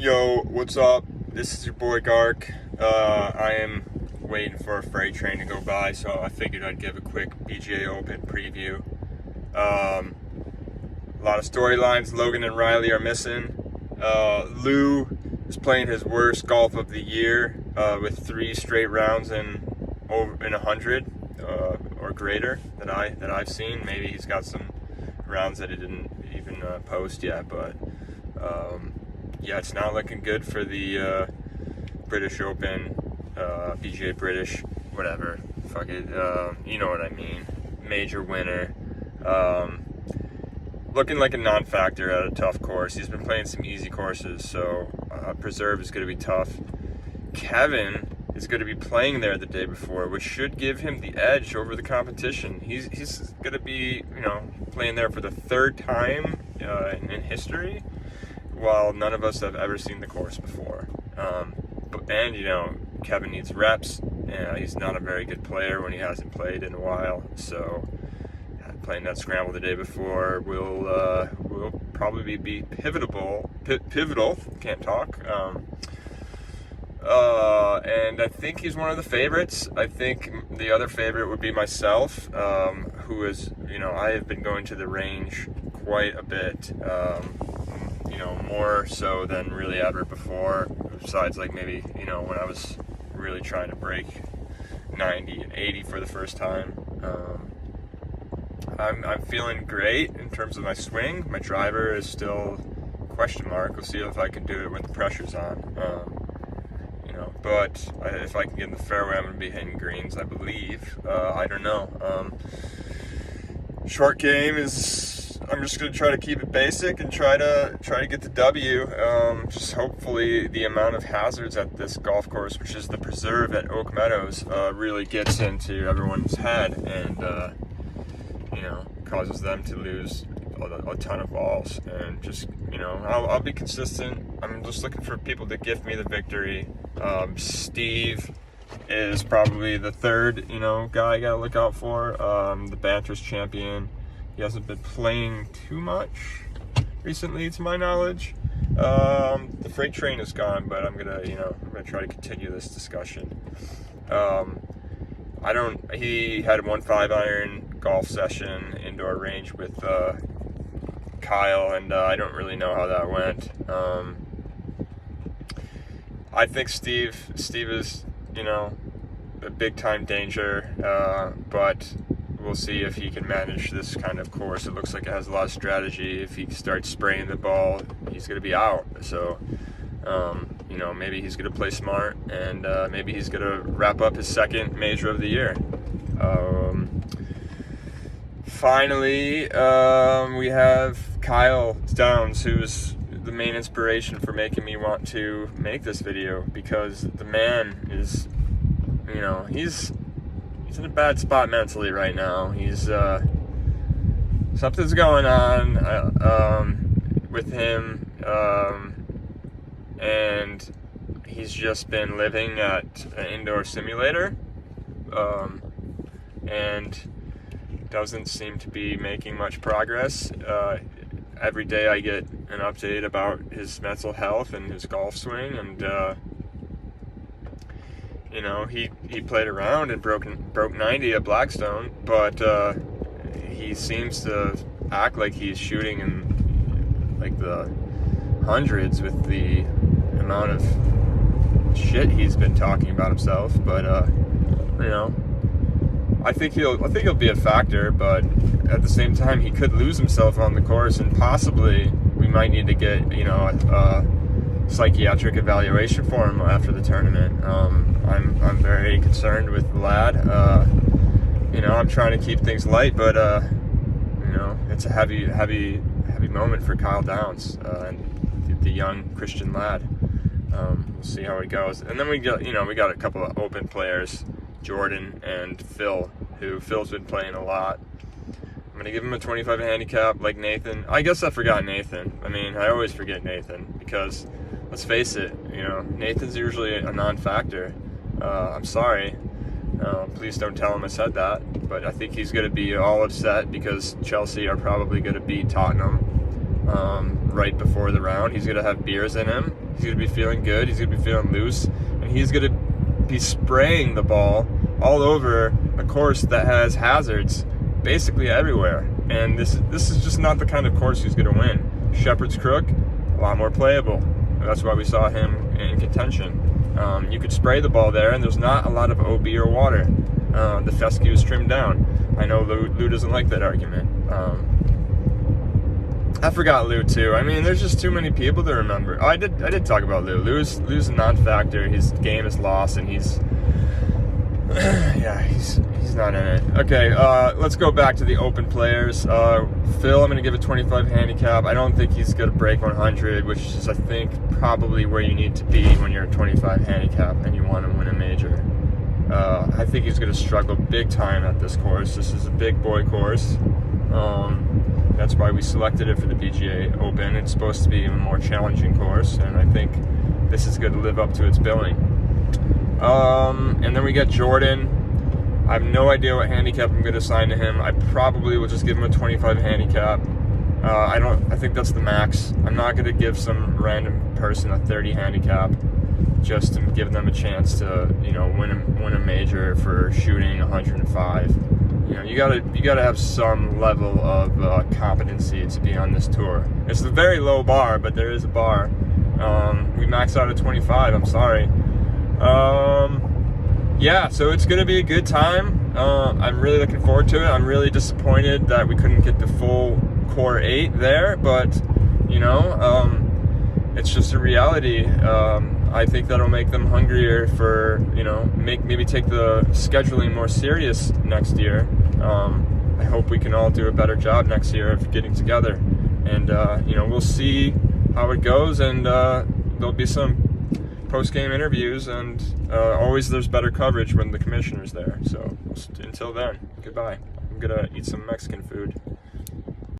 Yo, what's up? This is your boy Gark. I am waiting for a freight train to go by, so I figured I'd give a quick BGA Open preview. A lot of storylines. Logan and Riley are missing. Lou is playing his worst golf of the year with 3 straight rounds in 100 or greater that I've seen. Maybe he's got some rounds that he didn't even post yet, but yeah, it's not looking good for the British Open, BGA British, whatever. Fuck it, you know what I mean. Major winner. Looking like a non-factor at a tough course. He's been playing some easy courses, so Preserve is going to be tough. Kevin is going to be playing there the day before, which should give him the edge over the competition. He's going to be, playing there for the 3rd time in history, while none of us have ever seen the course before. Kevin needs reps. He's not a very good player when he hasn't played in a while, so playing that scramble the day before will probably be pivotal. Can't talk. And I think he's one of the favorites. I think the other favorite would be myself, who is, I have been going to the range quite a bit, more so than really ever before, besides like maybe, when I was really trying to break 90 and 80 for the first time. I'm feeling great in terms of my swing. My driver is still question mark. We'll see if I can do it when the pressure's on. But if I can get in the fairway, I'm going to be hitting greens, I believe. I don't know. Short game is, I'm just going to try to keep it basic and try to get the W. Just hopefully the amount of hazards at this golf course, which is the Preserve at Oak Meadows, really gets into everyone's head and causes them to lose a ton of balls. And just, I'll be consistent. I'm just looking for people to gift me the victory. Steve is probably the 3rd, guy I gotta look out for. The Banter's champion. He hasn't been playing too much recently, to my knowledge. The freight train is gone, but I'm gonna try to continue this discussion. He had a 1.5 iron golf session, indoor range with Kyle, and I don't really know how that went. I think Steve is, a big time danger, but we'll see if he can manage this kind of course. It looks like it has a lot of strategy. If he starts spraying the ball, he's going to be out. So, maybe he's going to play smart, and maybe he's going to wrap up his 2nd major of the year. Finally, we have Kyle Downs, who's the main inspiration for making me want to make this video, because the man is, he's in a bad spot mentally right now. He's something's going on with him, and he's just been living at an indoor simulator, and doesn't seem to be making much progress. Every day I get an update about his mental health and his golf swing, and he played around and broke 90 at Blackstone, but he seems to act like he's shooting in like the hundreds with the amount of shit he's been talking about himself. But I think he'll be a factor, but at the same time, he could lose himself on the course, and possibly we might need to get a psychiatric evaluation for him after the tournament. I'm very concerned with the lad. I'm trying to keep things light, but it's a heavy moment for Kyle Downs, and the young Christian lad. We'll see how it goes. And then we got a couple of open players, Jordan and Phil, Phil's been playing a lot. I'm going to give him a 25 handicap like Nathan. I guess I forgot Nathan. I always forget Nathan, because let's face it, Nathan's usually a non-factor. I'm sorry. Please don't tell him I said that. But I think he's going to be all upset because Chelsea are probably going to beat Tottenham. right before the round. He's going to have beers in him. He's going to be feeling good. He's going to be feeling loose. And he's going to be spraying the ball all over a course that has hazards basically everywhere. And this is just not the kind of course he's going to win. Shepherd's Crook, a lot more playable. That's why we saw him in contention. You could spray the ball there, and there's not a lot of OB or water. The fescue is trimmed down. I know Lou doesn't like that argument. I forgot Lou too. I mean, there's just too many people to remember. Oh, I did talk about Lou. Lou's a non-factor. His game is lost, and he's he's not in it. Okay, let's go back to the Open players. Phil, I'm going to give a 25 handicap. I don't think he's going to break 100, which is, I think, probably where you need to be when you're a 25 handicap and you want to win a major. I think he's going to struggle big time at this course. This is a big boy course. That's why we selected it for the BGA Open. It's supposed to be a more challenging course, and I think this is going to live up to its billing. And then we got Jordan. I have no idea what handicap I'm going to assign to him. I probably will just give him a 25 handicap. I think that's the max. I'm not going to give some random person a 30 handicap just to give them a chance to, win a major for shooting 105. You gotta have some level of competency to be on this tour. It's a very low bar, but there is a bar. We maxed out at 25. I'm sorry. Yeah, so it's gonna be a good time. I'm really looking forward to it. I'm really disappointed that we couldn't get the full core 8 there, but it's just a reality. I think that'll make them hungrier for, maybe take the scheduling more serious next year. I hope we can all do a better job next year of getting together. And, we'll see how it goes, and there'll be some post-game interviews, and always there's better coverage when the commissioner's there. So until then, goodbye. I'm going to eat some Mexican food.